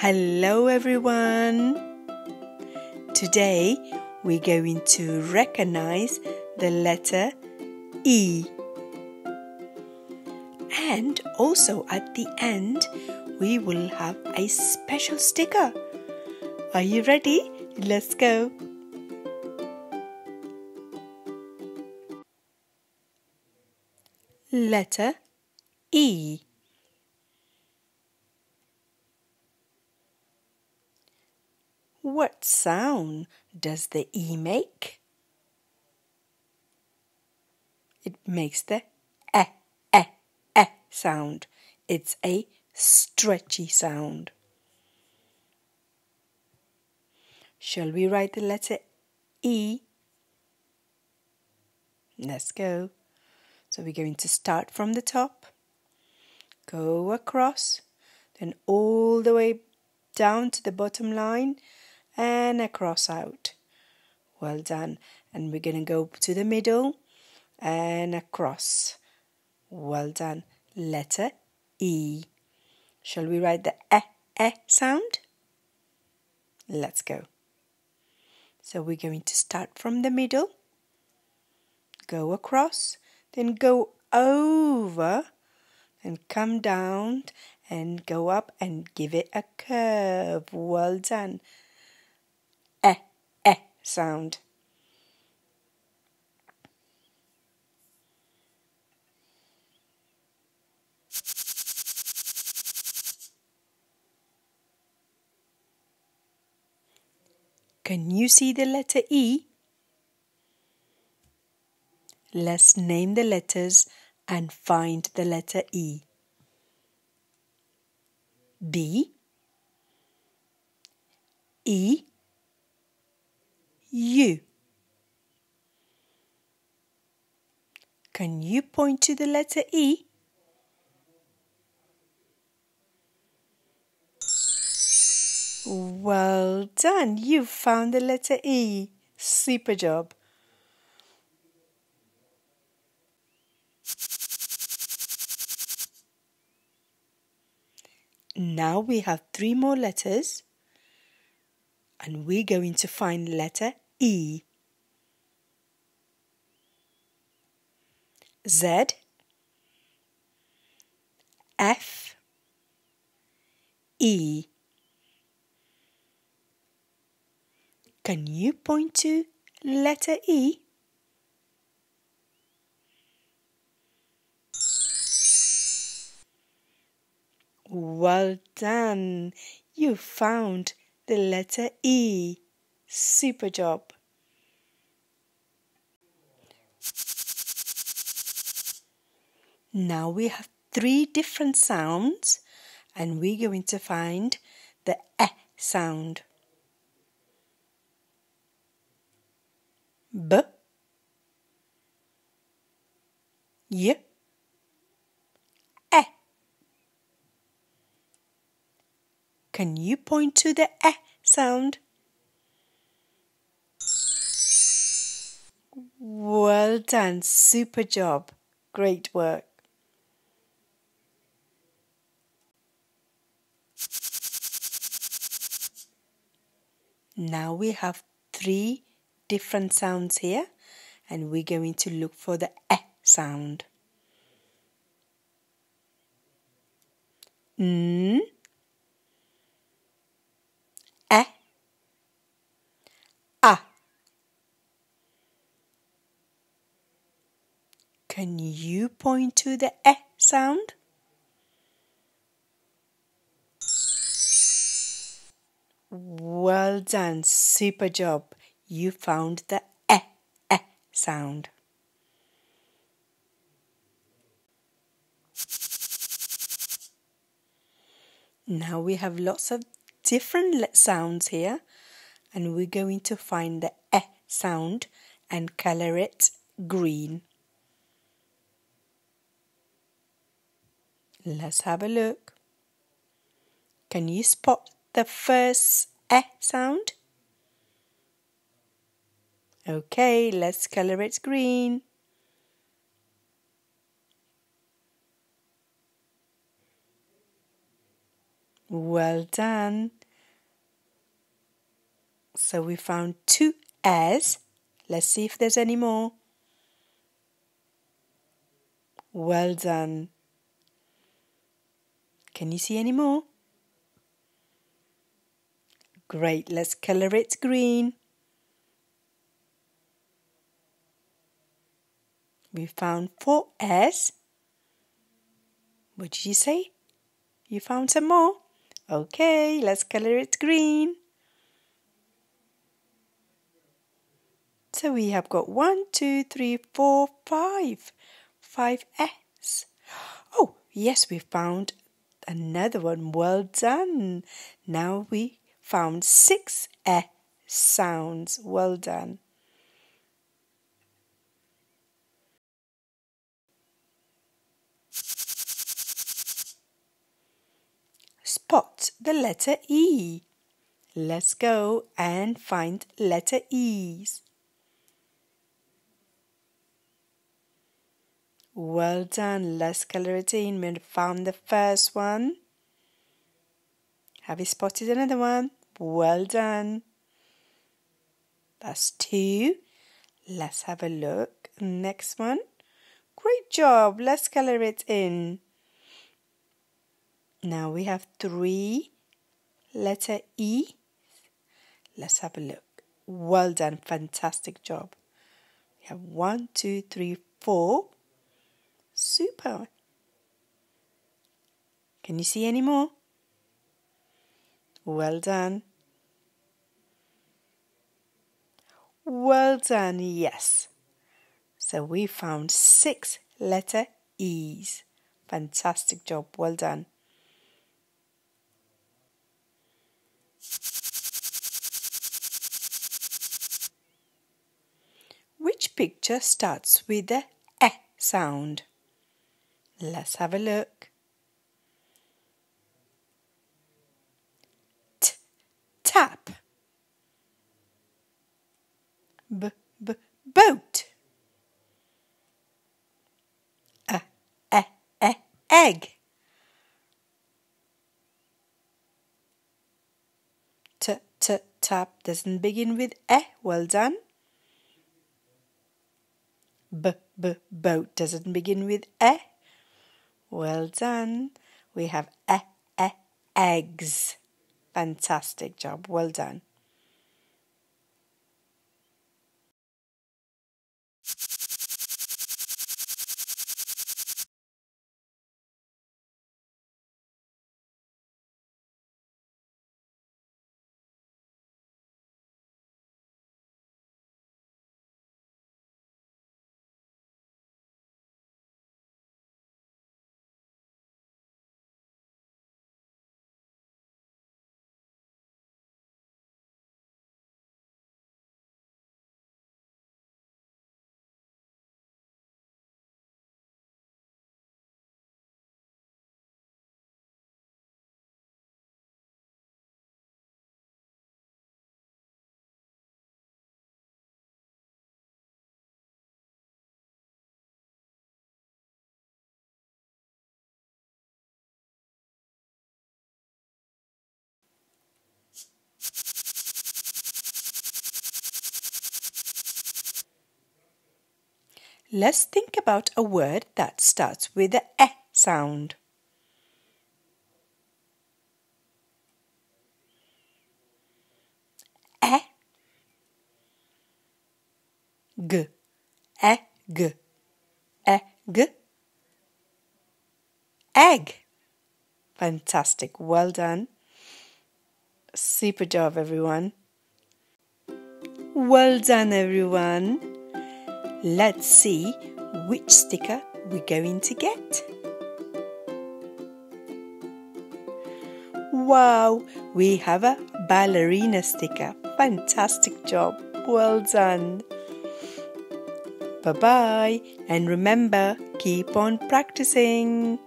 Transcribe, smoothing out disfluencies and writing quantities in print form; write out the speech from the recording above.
Hello everyone! Today we're going to recognize the letter E. And also at the end we will have a special sticker. Are you ready? Let's go! Letter E. What sound does the E make? It makes the sound. It's a stretchy sound. Shall we write the letter E? Let's go. So we're going to start from the top, go across, then all the way down to the bottom line and across out. Well done. And we're going to go to the middle and across. Well done. Letter E. Shall we write the sound? Let's go. So we're going to start from the middle, go across, then go over and come down and go up and give it a curve. Well done. Sound. Can you see the letter E? Let's name the letters and find the letter E. B, E, U. Can you point to the letter E? Well done, you found the letter E. Super job. Now we have 3 more letters and we're going to find letter E. Z, F, E. Can you point to letter E? Well done. You found the letter E. Super job. Now we have 3 different sounds and we're going to find the sound. B, Y, E. Can you point to the sound? Well done, super job. Great work. Now we have 3 different sounds here and we're going to look for the sound. N, A. Can you point to the sound? Well done, super job. You found the sound. Now we have lots of different sounds here and we're going to find the sound and color it green. Let's have a look. Can you spot the first sound? Okay, let's color it green. Well done. So we found 2 A's. Let's see if there's any more. Well done. Can you see any more? Great, let's colour it green. We found 4 A's. What did you say? You found some more? Okay, let's colour it green. So we have got 1, 2, 3, 4, 5. 5 S's. Oh, yes, we found another one. Well done. Now we found 6 S sounds. Well done. Spot the letter E. Let's go and find letter E's. Well done. Let's colour it in. We found the first one. Have you spotted another one? Well done. That's 2. Let's have a look. Next one. Great job. Let's colour it in. Now we have 3 letter E. Let's have a look. Well done. Fantastic job. We have 1, 2, 3, 4. Super. Can you see any more? Well done. Well done, yes. So we found 6 letter E's. Fantastic job. Well done. Which picture starts with the E sound? Let's have a look. Tap. Boat. Egg. Tap doesn't begin with E. Well done. Boat doesn't begin with E. Well done. We have eggs. Fantastic job. Well done. Let's think about a word that starts with the E sound. Egg. Egg. Egg. Egg. Fantastic. Well done. Super job, everyone. Well done, everyone. Let's see which sticker we're going to get. Wow, we have a ballerina sticker. Fantastic job. Well done. Bye-bye. And remember, keep on practicing.